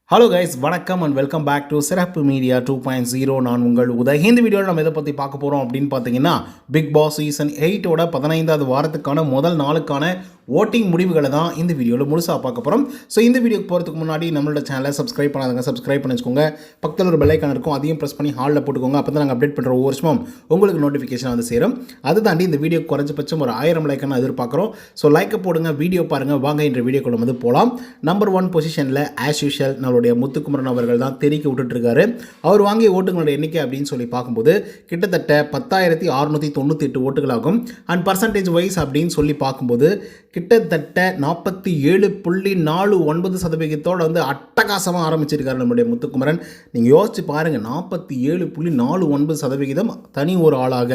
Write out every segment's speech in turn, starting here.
Hello guys, வணக்கம் and welcome back to சிறப்பு media 2.0. நான் உங்கள் உதய். இந்த வீடியோவில் நம்ம எதை பற்றி பார்க்க போகிறோம் அப்படின்னு பார்த்தீங்கன்னா, பிக் பாஸ் சீசன் 8ஓட 15வது வாரத்துக்கான முதல் நாளுக்கான ஓட்டிங் முடிவுகளை தான் இந்த வீடியோவில் முழுசாக பார்க்க போகிறோம். ஸோ இந்த வீடியோக்கு போகிறதுக்கு முன்னாடி நம்மளோட சேனலை சப்ஸ்கிரைப் பண்ணாதவங்க சப்ஸ்கிரைப் பண்ணி வச்சுக்கோங்க. பக்கத்தில் ஒரு பெல் ஐக்கான் இருக்கும், அதையும் ப்ரெஸ் பண்ணி ஹாலில் போட்டுக்கோங்க. அப்போ தான் நாங்கள் அப்டேட் பண்ணுற ஒவ்வொரு வருஷமும் உங்களுக்கு நோட்டிஃபிகேஷன் வந்து சேரும். அது தாண்டி இந்த வீடியோ குறைஞ்சபட்சம் ஒரு 1000 லைக்கான எதிர்பார்க்குறோம். ஸோ லைக்கை போடுங்க, வீடியோ பாருங்கள். வாங்க இன்ற வீடியோக்குள்ள வந்து போகலாம். நம்பர் 1 பொசிஷனில் ஆஸ் யூஷுவல் நம்மளுடைய முத்துக்குமரன் அவர்கள் தான் தெரிவிக்க விட்டுட்டுருக்காரு. அவர் வாங்கிய ஓட்டுகளோட எண்ணிக்கை அப்படின்னு சொல்லி பார்க்கும்போது கிட்டத்தட்ட 10,698 ஓட்டுகளாகும். அண்ட் பர்சன்டேஜ் வைஸ் அப்படின்னு சொல்லி பார்க்கும்போது கிட்டத்தட்ட 47.49% வந்து அட்டகாசமாக ஆரம்பிச்சிருக்காரு நம்முடைய முத்துக்குமரன். நீங்கள் யோசிச்சு பாருங்கள், 47.49% தனி ஒரு ஆளாக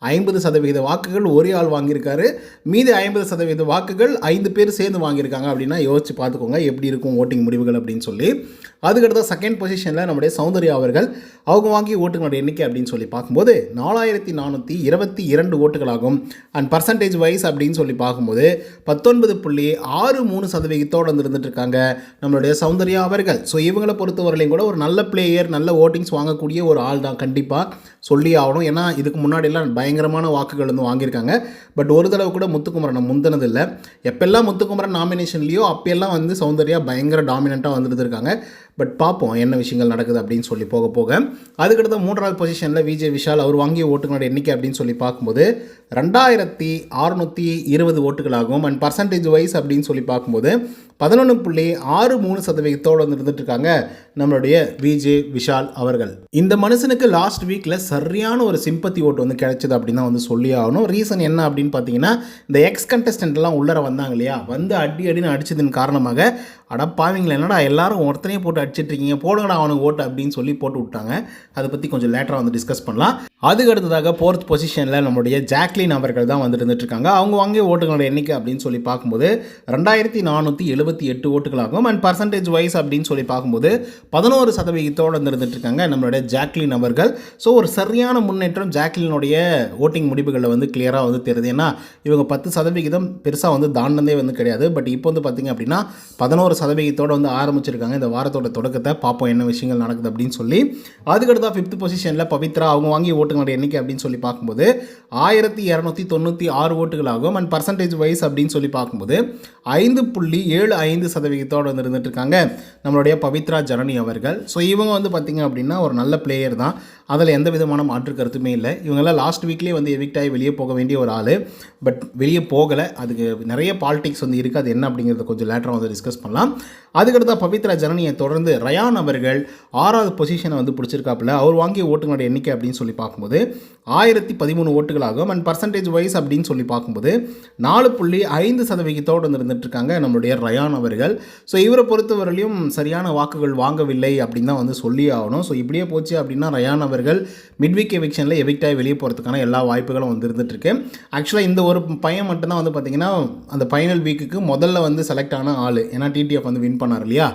50% வாக்குகள் ஒரே ஆள் வாங்கியிருக்காரு. மீதி 50% வாக்குகள் 5 பேர் சேர்ந்து வாங்கியிருக்காங்க. அப்படின்னா யோசிச்சு பார்த்துக்கோங்க எப்படி இருக்கும் ஓட்டிங் முடிவுகள் அப்படின்னு சொல்லி. அதுக்கடுத்த செகண்ட் பொசிஷனில் நம்முடைய சௌந்தர்யா அவர்கள் அவங்க வாங்கிய ஓட்டுகளோட எண்ணிக்கை அப்படின்னு சொல்லி பார்க்கும்போது 4,422 ஓட்டுகளாகும். அண்ட் பர்சன்டேஜ் வைஸ் அப்படின்னு சொல்லி பார்க்கும்போது 19.63% வந்து இருந்துட்டு இருக்காங்க நம்மளுடைய சௌந்தர்யா அவர்கள். ஸோ இவங்களை பொறுத்தவரையிலையும் கூட ஒரு நல்ல பிளேயர், நல்ல ஓட்டிங்ஸ் வாங்கக்கூடிய ஒரு ஆள் தான் கண்டிப்பாக சொல்லி ஆகணும். ஏன்னா இதுக்கு முன்னாடியெல்லாம் பயங்கரமான வாக்குகள் வந்து வாங்கியிருக்காங்க. பட் ஒரு தடவை கூட முத்துக்குமரனை முந்தினது இல்லை. எப்பெல்லாம் முத்துக்குமரன் நாமினேஷன்லையோ அப்போல்லாம் வந்து சௌந்தர்யா பயங்கர டாமினண்ட்டாக வந்துட்டு இருக்காங்க. பட் பார்ப்போம் என்ன விஷயங்கள் நடக்குது அப்படின்னு சொல்லி போக போக. அதுக்கடுத்த 3வது பொசிஷனில் விஜய் விஷால் அவர் வாங்கிய ஓட்டுகளோட எண்ணிக்கை அப்படின்னு சொல்லி பார்க்கும்போது 2,620 ஓட்டுகளாகும். அண்ட் பர்சன்டேஜ் வைஸ் அப்படின்னு சொல்லி பார்க்கும்போது 11.63% வந்து இருந்துட்டு இருக்காங்க நம்மளுடைய விஜய் விஷால் அவர்கள். இந்த மனுஷனுக்கு லாஸ்ட் வீக்கில் சரியான ஒரு சிம்பத்தி ஓட்டு வந்து கிடைச்சது அப்படின்னு தான் வந்து சொல்லி ஆகணும். ரீசன் என்ன அப்படின்னு பார்த்தீங்கன்னா, இந்த எக்ஸ் கண்டஸ்டன்ட்லாம் உள்ளர வந்தாங்க இல்லையா, வந்து அடின்னு அடிச்சதன் காரணமாக அடப்பாவீங்களா என்னடா எல்லாரும் ஒருத்தனையும் போட்டு அடிச்சிட்ருக்கீங்க, போடுங்கடா அவனுக்கு ஓட்டு அப்படின்னு சொல்லி போட்டு விட்டாங்க. அதை பற்றி கொஞ்சம் லேட்டராக வந்து டிஸ்கஸ் பண்ணலாம். அதுக்கு அடுத்ததாக 4th பொசிஷனில் நம்மளுடைய ஜாக்லின் அவர்கள் தான் வந்து இருந்துட்டு இருக்காங்க. அவங்க வாங்கிய ஓட்டுகளோட எண்ணிக்கை அப்படின்னு சொல்லி பார்க்கும்போது 2,478 ஓட்டுகளாகும். அண்ட் பர்சன்டேஜ் வைஸ் அப்படின்னு சொல்லி பார்க்கும்போது 11% வந்து இருந்துட்டு இருக்காங்க நம்மளுடைய ஜாக்லின் அவர்கள். ஸோ ஒரு சரியான முன்னேற்றம் ஜாக்லினுடைய ஓட்டிங் முடிவுகளில் வந்து கிளியராக வந்து தெரியுது. ஏன்னா இவங்க 10% பெருசாக வந்து தாண்டதே வந்து கிடையாது. பட் இப்போ வந்து பார்த்திங்க அப்படின்னா 11% வந்து ஆரம்பிச்சிருக்காங்க இந்த வாரத்தோட தொடக்கத்தை. பார்ப்போம் என்ன விஷயங்கள் நடக்குது அப்படின்னு சொல்லி. அதுக்கடுத்தா 5th பொசிஷனில் பவித்ரா அவங்க வாங்கிய ஓட்டுகளோட எண்ணிக்கை அப்படின்னு சொல்லி பார்க்கும்போது 1,296 ஓட்டுகளாகும். அண்ட் பர்சன்டேஜ் வைஸ் அப்படின்னு சொல்லி பார்க்கும்போது 5.75% வந்து இருந்துட்டு இருக்காங்க நம்மளுடைய பவித்ரா ஜனனி அவர்கள். ஸோ இவங்க வந்து பார்த்திங்க அப்படின்னா ஒரு நல்ல பிளேயர் தான், அதில் எந்த விதமான மாற்று கருத்துமே இல்லை. இவங்கெல்லாம் லாஸ்ட் வீக்லேயே வந்து எவிக்ட் ஆகி வெளியே போக வேண்டிய ஒரு ஆள். பட் வெளியே போகலை. அதுக்கு நிறைய பாலிடிக்ஸ் வந்து இருக்குது. அது என்ன அப்படிங்கிறத கொஞ்சம் லேட்டராக வந்து டிஸ்கஸ் பண்ணலாம். அதுக்கடுத்த பவித்ரா ஜனனியை தொடர்ந்து ரயான் அவர்கள் 6வது பொசிஷனை வந்து பிடிச்சிருக்காப்புல. அவர் வாங்கிய ஓட்டுகளோட எண்ணிக்கை அப்படின்னு சொல்லி பார்க்கும்போது 1,013 ஓட்டுகளாகும். அண்ட் பர்சன்டேஜ் வைஸ் அப்படின்னு சொல்லி பார்க்கும்போது 4.5% வந்து இருந்துட்டு இருக்காங்க நம்மளுடைய ரயான் அவர்கள். ஸோ இவரை பொறுத்தவரையிலையும் சரியான வாக்குகள் வாங்கவில்லை அப்படின்னு தான் வந்து சொல்லி ஆகணும். ஸோ இப்படியே போச்சு அப்படின்னா ரயான் அவர்கள் மிட்வீக் எவிக்ஷனில் எவிக்டாகி வெளியே போகிறதுக்கான எல்லா வாய்ப்புகளும் வந்து இருந்துட்டு இருக்கு. ஆக்சுவலாக இந்த ஒரு பையன் மட்டும்தான் வந்து பார்த்திங்கன்னா அந்த ஃபைனல் வீக்குக்கு முதல்ல வந்து செலக்ட் ஆன ஆள். ஏன்னா டிடிஎஃப் வந்து வின் பண்ணார் இல்லையா.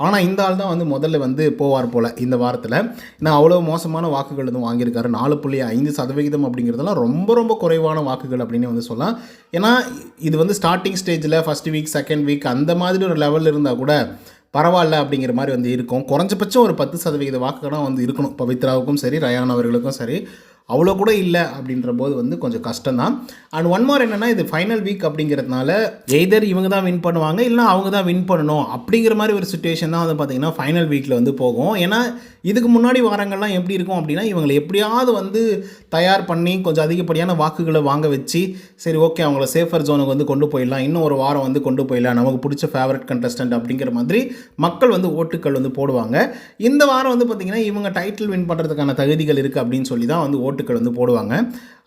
ஆனால் இந்த ஆள் தான் வந்து முதல்ல வந்து போவார் போல் இந்த வாரத்தில். ஏன்னா அவ்வளோ மோசமான வாக்குகள் வந்து வாங்கியிருக்காரு. 4.5% அப்படிங்கிறதெல்லாம் ரொம்ப ரொம்ப குறைவான வாக்குகள் அப்படின்னு வந்து சொல்லலாம். ஏன்னா இது வந்து ஸ்டார்டிங் ஸ்டேஜில் ஃபஸ்ட் வீக் செகண்ட் வீக் அந்த மாதிரி ஒரு லெவலில் இருந்தால் கூட பரவாயில்ல அப்படிங்கிற மாதிரி வந்து இருக்கும். குறைஞ்சபட்சம் ஒரு 10% வாக்குகளாக வந்து இருக்கணும் பவித்ராவுக்கும் சரி ரயான் அவர்களுக்கும் சரி. அவ்வளோ கூட இல்லை அப்படின்ற போது வந்து கொஞ்சம் கஷ்டம்தான். அண்ட் ஒன் மோர் என்னென்னா, இது ஃபைனல் வீக் அப்படிங்கிறதுனால எய்தர் இவங்க தான் வின் பண்ணுவாங்க இல்லைனா அவங்க தான் வின் பண்ணணும் அப்படிங்கிற மாதிரி ஒரு சுச்சுவேஷன் தான் வந்து பார்த்திங்கன்னா ஃபைனல் வீக்கில் வந்து போகும். ஏன்னா இதுக்கு முன்னாடி வாரங்கள்லாம் எப்படி இருக்கும் அப்படின்னா, இவங்களை எப்படியாவது வந்து தயார் பண்ணி கொஞ்சம் அதிகப்படியான வாக்குகளை வாங்க வச்சு சரி ஓகே அவங்கள சேஃபர் ஜோனுக்கு வந்து கொண்டு போயிடலாம், இன்னும் ஒரு வாரம் வந்து கொண்டு போயிடலாம், நமக்கு பிடிச்ச ஃபேவரட் கண்டஸ்டன்ட் அப்படிங்கிற மாதிரி மக்கள் வந்து ஓட்டுக்கள் வந்து போடுவாங்க. இந்த வாரம் வந்து பார்த்திங்கன்னா இவங்க டைட்டில் வின் பண்ணுறதுக்கான தகுதிகள் இருக்குது அப்படின்னு சொல்லி தான் வந்து ஓட்டுக்கள் வந்து போடுவாங்க.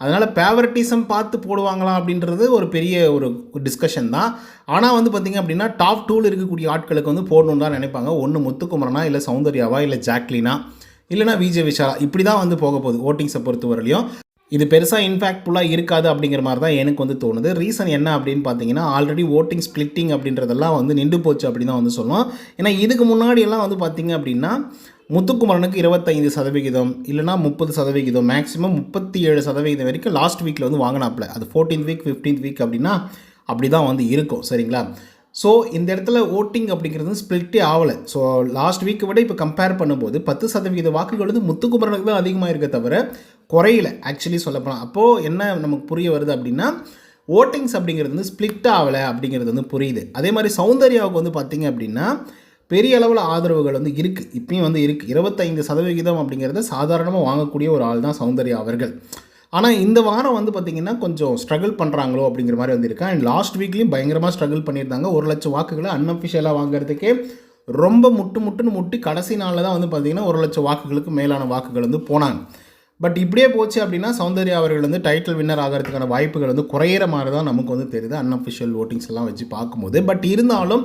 அதனால் ஃபேவரட்டிசம் பார்த்து போடுவாங்களா அப்படின்றது ஒரு பெரிய ஒரு டிஸ்கஷன் தான். ஆனால் வந்து பார்த்திங்க அப்படின்னா டாப் 2ல் இருக்கக்கூடிய ஆட்களுக்கு வந்து போடணுன்னு தான் நினைப்பாங்க. ஒன்று முத்துக்குமரனா, இல்லை சௌந்தர்யாவா, இல்லை ஜாக்லினா, இல்லைனா விஜய் விஷாலா, இப்படி தான் வந்து போக போகுது ஓட்டிங்ஸை பொறுத்தவரையிலையும். இது பெருசாக இம்பேக்ட்ஃபுல்லாக இருக்காது அப்படிங்கிற மாதிரி தான் எனக்கு வந்து தோணுது. ரீசன் என்ன அப்படின்னு பார்த்தீங்கன்னா, ஆல்ரெடி ஓட்டிங் ஸ்ப்ளிட்டிங் அப்படின்றதெல்லாம் வந்து நின்று போச்சு அப்படின்னு தான் வந்து சொல்லுவோம். ஏன்னா இதுக்கு முன்னாடியெல்லாம் வந்து பார்த்திங்க அப்படின்னா முத்துக்குமரனுக்கு 25% இல்லைனா 30%, மேக்ஸிமம் 37% வரைக்கும் லாஸ்ட் வீக்கில் வந்து வாங்கினாப்புல. அது 14th வீக் 15th வீக் அப்படின்னா அப்படி தான் வந்து இருக்கும். சரிங்களா. ஸோ இந்த இடத்துல ஓட்டிங் அப்படிங்கிறது ஸ்ப்ளிட்டே ஆகலை. ஸோ லாஸ்ட் வீக்கை விட இப்போ கம்பேர் பண்ணும்போது 10% வாக்குகள் வந்து முத்துக்குமரனுக்கு தான் அதிகமாக இருக்க தவிர குறையில ஆக்சுவலி சொல்லப்போனால். அப்போது என்ன நமக்கு புரிய வருது அப்படின்னா ஓட்டிங்ஸ் அப்படிங்கிறது வந்து ஸ்ப்ளிட் ஆகலை அப்படிங்கிறது வந்து புரியுது. அதே மாதிரி சௌந்தர்யாவுக்கு வந்து பார்த்திங்க அப்படின்னா பெரிய அளவில் ஆதரவுகள் வந்து இருக்குது, இப்பயும் வந்து இருக்குது. 25% அப்படிங்கிறத சாதாரணமாக வாங்கக்கூடிய ஒரு ஆள் தான் சௌந்தர்யா அவர்கள். ஆனால் இந்த வாரம் வந்து பார்த்திங்கன்னா கொஞ்சம் ஸ்ட்ரகிள் பண்ணுறாங்களோ அப்படிங்கிற மாதிரி வந்துருக்கு. அண்ட் லாஸ்ட் வீக்லேயும் பயங்கரமாக ஸ்ட்ரகிள் பண்ணியிருந்தாங்க. 1,00,000 வாக்குகளை அன்அஃபிஷியலாக வாங்குறதுக்கே ரொம்ப முட்டுன்னு முட்டி கடைசி நாளில் தான் வந்து பார்த்திங்கன்னா 1,00,000 வாக்குகளுக்கு மேலான வாக்குகள் வந்து போனாங்க. பட் இப்படியே போச்சு அப்படின்னா சௌந்தர்யா அவர்கள் வந்து டைட்டில் வின்னர் ஆகிறதுக்கான வாய்ப்புகள் வந்து குறையிற மாதிரி தான் நமக்கு வந்து தெரியுது அன்அஃபிஷியல் ஓட்டிங்ஸ் எல்லாம் வச்சு பார்க்கும்போது. பட் இருந்தாலும்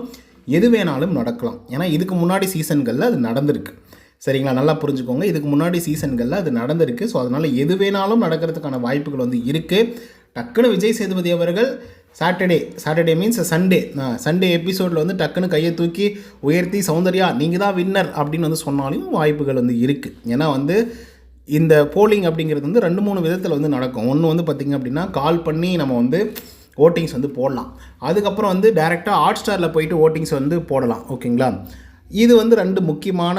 எது வேணாலும் நடக்கலாம். ஏன்னா இதுக்கு முன்னாடி சீசன்களில் அது நடந்திருக்கு. சரிங்களா, நல்லா புரிஞ்சுக்கோங்க. இதுக்கு முன்னாடி சீசன்களில் அது நடந்திருக்கு. ஸோ அதனால் எது வேணாலும் நடக்கிறதுக்கான வாய்ப்புகள் வந்து இருக்குது. டக்குன்னு விஜய் சேதுபதி அவர்கள் சாட்டர்டே மீன்ஸ் சண்டே எபிசோடில் வந்து டக்குன்னு கையை தூக்கி உயர்த்தி சௌந்தர்யா நீங்கள் தான் வின்னர் அப்படின்னு வந்து சொன்னாலும் வாய்ப்புகள் வந்து இருக்குது. ஏன்னா வந்து இந்த போலிங் அப்படிங்கிறது வந்து 2-3 விதத்தில் வந்து நடக்கும். ஒன்று வந்து பார்த்திங்க அப்படின்னா கால் பண்ணி நம்ம வந்து ஓட்டிங்ஸ் வந்து போடலாம். அதுக்கப்புறம் வந்து டைரெக்டாக ஹாட் ஸ்டாரில் போயிட்டு ஓட்டிங்ஸ் வந்து போடலாம். ஓகேங்களா, இது வந்து 2 முக்கியமான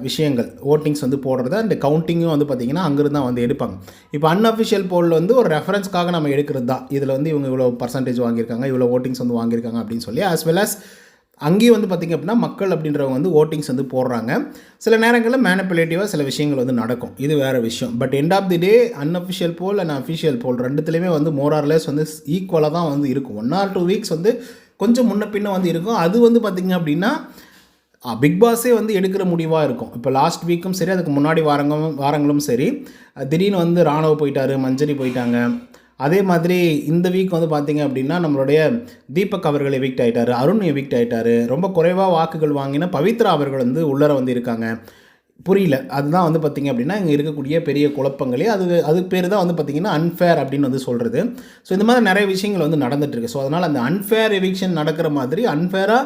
விஷயங்கள். ஓட்டிங்ஸ் வந்து போடுறது அண்ட் கவுண்டிங்கும் வந்து பார்த்திங்கன்னா அங்கேருந்து தான் வந்து எடுப்பாங்க. இப்போ அன்அஃபிஷியல் போலில் வந்து ஒரு ரெஃபரன்ஸ்க்காக நம்ம எடுக்கிறது தான். இதில் வந்து இவங்க இவ்வளோ பர்சன்டேஜ் வாங்கியிருக்காங்க, இவ்வளோ ஓட்டிங்ஸ் வந்து வாங்கியிருக்காங்க அப்படின்னு சொல்லி, ஆஸ் வெல் அஸ் அங்கேயும் வந்து பார்த்திங்க அப்படின்னா மக்கள் அப்படின்றவங்க வந்து ஓட்டிங்ஸ் வந்து போடுறாங்க. சில நேரங்களில் மேனிப்புலேட்டிவாக சில விஷயங்கள் வந்து நடக்கும், இது வேறு விஷயம். But end of the day unofficial poll and official poll ரெண்டுத்துலேயுமே வந்து மோரார்லெஸ் வந்து ஈக்குவலாக தான் வந்து இருக்கும். 1 or 2 வீக்ஸ் வந்து கொஞ்சம் முன்ன பின்ன வந்து இருக்கும். அது வந்து பார்த்திங்க அப்படின்னா பிக் பாஸே வந்து எடுக்கிற முடிவாக இருக்கும். இப்போ லாஸ்ட் வீக்கும் சரி, அதுக்கு முன்னாடி வாரங்களும் சரி, திடீர்னு வந்து ராணுவ போயிட்டார், மஞ்சரி போயிட்டாங்க. அதே மாதிரி இந்த வீக் வந்து பார்த்திங்க அப்படின்னா நம்மளுடைய தீபக் அவர்கள் எவிக்ட் ஆகிட்டார், அருண் எவிக்ட் ஆகிட்டார். ரொம்ப குறைவாக வாக்குகள் வாங்கின பவித்ரா அவர்கள் வந்து உள்ளர வந்து இருக்காங்க. புரியல, அதுதான் வந்து பார்த்திங்க அப்படின்னா இங்கே இருக்கக்கூடிய பெரிய குழப்பங்களே. அது பேர் தான் வந்து பார்த்திங்கன்னா அன்ஃபேர் அப்படின்னு வந்து சொல்கிறது. ஸோ இந்த மாதிரி நிறைய விஷயங்கள் வந்து நடந்துகிட்ருக்கு. ஸோ அதனால் அந்த அன்ஃபேர் எவிக்ஷன் நடக்கிற மாதிரி அன்ஃபேராக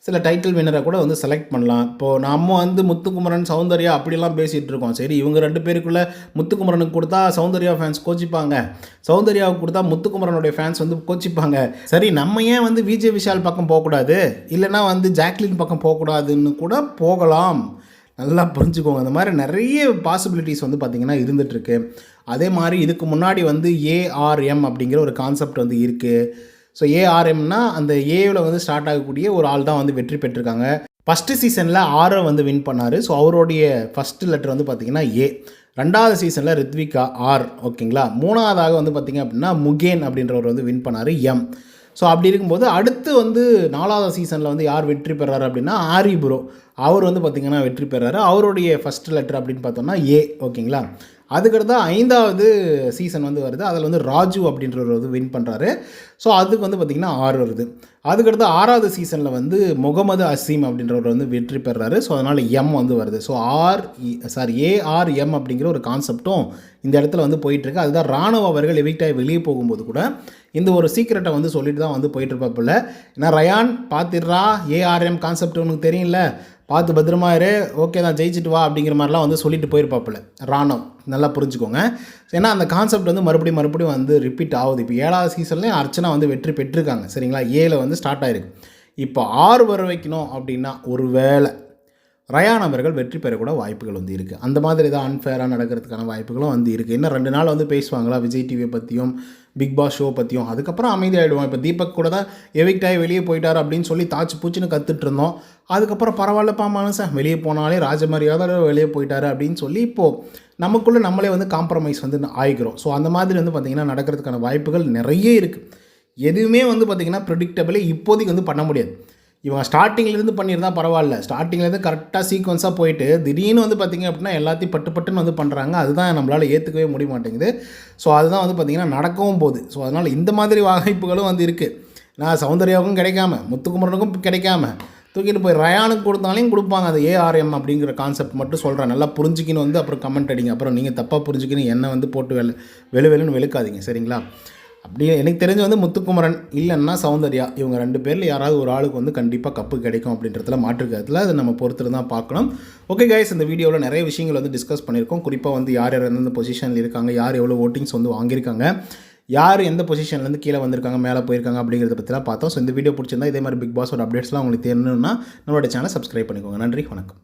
சில டைட்டில் வின்னரை கூட வந்து செலக்ட் பண்ணலாம். இப்போது நம்ம வந்து முத்துக்குமரன் சௌந்தர்யா அப்படிலாம் பேசிகிட்டு இருக்கோம். சரி, இவங்க 2 பேருக்குள்ளே முத்துக்குமரனுக்கு கொடுத்தா சௌந்தர்யா ஃபேன்ஸ் கோச்சிப்பாங்க, சௌந்தர்யாவுக்கு கொடுத்தா முத்துக்குமரனுடைய ஃபேன்ஸ் வந்து கோச்சிப்பாங்க. சரி, நம்ம ஏன் வந்து விஜய் விஷால் பக்கம் போகக்கூடாது, இல்லைனா வந்து ஜாக்லின் பக்கம் போகக்கூடாதுன்னு கூட போகலாம். நல்லா புரிஞ்சுக்கோங்க. அந்த மாதிரி நிறைய பாசிபிலிட்டிஸ் வந்து பார்த்திங்கன்னா இருந்துகிட்ருக்கு. அதே மாதிரி இதுக்கு முன்னாடி வந்து ARM அப்படிங்கிற ஒரு கான்செப்ட் வந்து இருக்குது. ஸோ ARMனா அந்த ஏவில் வந்து ஸ்டார்ட் ஆகக்கூடிய ஒரு ஆள் தான் வந்து வெற்றி பெற்றிருக்காங்க. ஃபஸ்ட்டு சீசனில் ஆரை வந்து வின் பண்ணார். ஸோ அவருடைய ஃபஸ்ட்டு லெட்டர் வந்து பார்த்திங்கன்னா A. 2வது சீசனில் ரித்விகா R. ஓகேங்களா, 3வதாக வந்து பார்த்திங்க அப்படின்னா முகேன் அப்படின்றவர் வந்து வின் பண்ணார் M. ஸோ அப்படி இருக்கும்போது அடுத்து வந்து 4வது சீசனில் வந்து யார் வெற்றி பெறாரு அப்படின்னா ஆரி ப்ரோ, அவர் வந்து பார்த்திங்கன்னா வெற்றி பெறாரு. அவருடைய ஃபஸ்ட் லெட்டர் அப்படின்னு பார்த்தோம்னா A. ஓகேங்களா, அதுக்கடுத்து 5வது சீசன் வந்து வருது. அதில் வந்து ராஜு அப்படின்றவர் வந்து வின் பண்ணுறாரு. ஸோ அதுக்கு வந்து பார்த்திங்கன்னா R வருது. அதுக்கடுத்து 6வது சீசனில் வந்து முகமது அசீம் அப்படின்றவர் வந்து வெற்றி பெறாரு. ஸோ அதனால் M வந்து வருது. ஸோ ARM அப்படிங்கிற ஒரு கான்செப்டும் இந்த இடத்துல வந்து போயிட்டுருக்கு. அதுதான் ராணுவ அவர்கள் எவிக்டாகி வெளியே போகும்போது கூட இந்த ஒரு சீக்ரெட்டை வந்து சொல்லிட்டு தான் வந்து போயிட்டுருப்பாப்பில்ல. ஏன்னா ரயான் பார்த்துடுறா, ARM கான்செப்ட் உனக்கு தெரியல, பார்த்து பத்திரமா இரு, ஓகே தான் ஜெயிச்சுட்டு வா அப்படிங்கிற மாதிரிலாம் வந்து சொல்லிட்டு போயிருப்பாப்பில்ல ராணுவம். நல்லா புரிஞ்சுக்கோங்க. ஏன்னா அந்த கான்செப்ட் வந்து மறுபடியும் வந்து ரிப்பீட் ஆகுது. இப்போ 7வது சீசன்லேயும் அர்ச்சனா வந்து வெற்றி பெற்றிருக்காங்க. சரிங்களா, Aல வந்து ஸ்டார்ட் ஆகிருக்கு. இப்போ R வர வைக்கணும் அப்படின்னா ஒரு வேளை ரயான் அவர்கள் வெற்றி பெறக்கூட வாய்ப்புகள் வந்து இருக்குது. அந்த மாதிரி தான் அன்ஃபேராக நடக்கிறதுக்கான வாய்ப்புகளும் வந்து இருக்குது. இன்னும் 2 நாள் வந்து பேசுவாங்களா விஜய் டிவியை பற்றியும் பிக் பாஸ் ஷோ பற்றியும், அதுக்கப்புறம் அமைதியாகிடுவோம். இப்போ தீபக் கூட தான் எவிக்ட் ஆகி வெளியே போயிட்டார் அப்படின்னு சொல்லி தாச்சு பூச்சின்னு கற்றுட்டு இருந்தோம். அதுக்கப்புறம் பரவாயில்லப்பா மனுஷன் வெளியே போனாலே ராஜமரியாதை வெளியே போயிட்டார் அப்படின்னு சொல்லி இப்போது நமக்குள்ளே நம்மளே வந்து காம்ப்ரமைஸ் வந்து ஆகிக்கிறோம். ஸோ அந்த மாதிரி வந்து பார்த்திங்கன்னா நடக்கிறதுக்கான வாய்ப்புகள் நிறைய இருக்குது. எதுவுமே வந்து பார்த்திங்கன்னா ப்ரெடிக்டபிளே இப்போதைக்கு வந்து பண்ண முடியாது. இவன் ஸ்டார்டிங்லேருந்து பண்ணியிருந்தால் பரவாயில்ல, ஸ்டார்டிங்லேருந்து கரெக்டாக சீக்வன்ஸாக போயிட்டு திடீர்னு வந்து பார்த்திங்க அப்படின்னா எல்லாத்தையும் பட்டுன்னு வந்து பண்ணுறாங்க. அதுதான் நம்மளால் ஏற்றுக்கவே முடிய மாட்டேங்குது. ஸோ அதுதான் வந்து பார்த்திங்கன்னா நடக்கவும் போகுது. ஸோ அதனால் இந்த மாதிரி வாய்ப்புகளும் வந்து இருக்குது. நான் சௌந்தர்யாவுக்கும் கிடைக்காம முத்துக்குமரனுக்கும் கிடைக்காம தூக்கிட்டு போய் ரயானுக்கு கொடுத்தாலையும் கொடுப்பாங்க. அது ARM அப்படிங்கிற கான்செப்ட் மட்டும் சொல்கிறேன். நல்லா புரிஞ்சுக்கின்னு வந்து அப்புறம் கமெண்ட் அடிங்க. அப்புறம் நீங்கள் தப்பாக புரிஞ்சுக்கின்னு என்ன வந்து போட்டு வெளுன்னு வெளுக்காதீங்க. சரிங்களா, அப்படியே எனக்கு தெரிஞ்சு வந்து முத்துக்குமரன் இல்லைன்னா சௌந்தர்யா, இவங்க 2 பேரில் யாராவது ஒரு ஆளுக்கு வந்து கண்டிப்பாக கப்பு கிடைக்கும் அப்படின்றதுல மாற்றுக்கிறதுல அதை நம்ம பொறுத்து தான் பார்க்கணும். ஓகே கைஸ், இந்த வீடியோவில் நிறைய விஷயங்கள் வந்து டிஸ்கஸ் பண்ணியிருக்கோம். குறிப்பாக வந்து யார் எந்தெந்த பொசிஷனில் இருக்காங்க, யார் எவ்வளோ ஓட்டிங்ஸ் வந்து வாங்கியிருக்காங்க, யார் எந்த பொசிஷன்லேருந்து கீழே வந்திருக்காங்க, மேலே போயிருக்காங்க அப்படிங்கிறத பற்றிலாம் பார்த்தோம். ஸோ இந்த வீடியோ பிடிச்சிருந்தா இதே மாதிரி பிக் பாஸோட அப்டேட்ஸ்லாம் உங்களுக்கு தெரியணும்னா நம்மளோட சேனலை சப்ஸ்கிரைப் பண்ணிக்கோங்க. நன்றி, வணக்கம்.